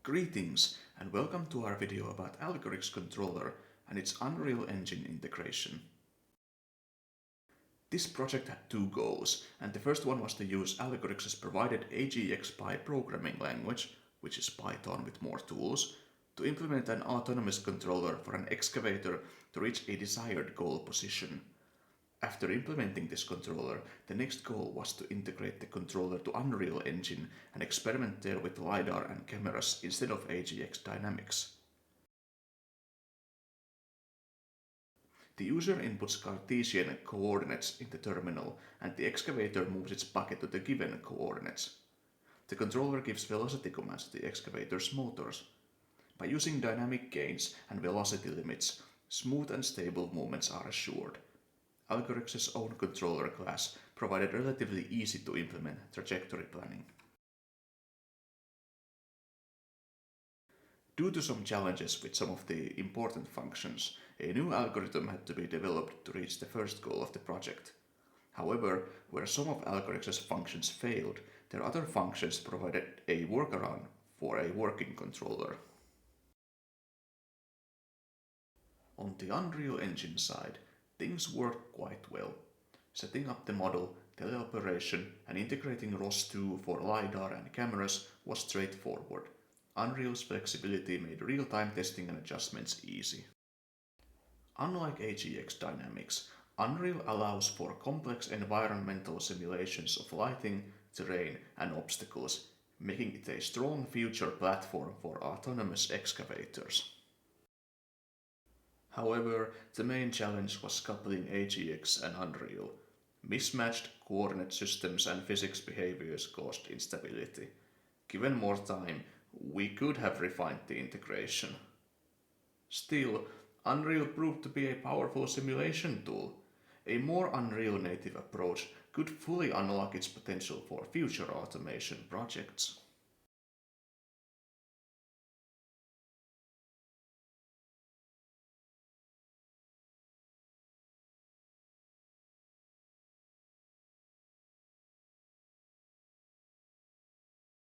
Greetings and welcome to our video about Algoryx Controller and its Unreal Engine integration. This project had two goals, and the first one was to use Algoryx's provided AgxPy programming language, which is Python with more tools, to implement an autonomous controller for an excavator to reach a desired goal position. After implementing this controller, the next goal was to integrate the controller to Unreal Engine and experiment there with LiDAR and cameras instead of AGX dynamics. The user inputs Cartesian coordinates in the terminal, and the excavator moves its bucket to the given coordinates. The controller gives velocity commands to the excavator's motors. By using dynamic gains and velocity limits, smooth and stable movements are assured. Algoryx's own controller class provided relatively easy to implement trajectory planning. Due to some challenges with some of the important functions, a new algorithm had to be developed to reach the first goal of the project. However, where some of Algoryx's functions failed, their other functions provided a workaround for a working controller. On the Unreal Engine side, things worked quite well. Setting up the model, teleoperation, and integrating ROS2 for LiDAR and cameras was straightforward. Unreal's flexibility made real-time testing and adjustments easy. Unlike AGX dynamics, Unreal allows for complex environmental simulations of lighting, terrain, and obstacles, making it a strong future platform for autonomous excavators. However, the main challenge was coupling AGX and Unreal. Mismatched coordinate systems and physics behaviors caused instability. Given more time, we could have refined the integration. Still, Unreal proved to be a powerful simulation tool. A more Unreal native approach could fully unlock its potential for future automation projects.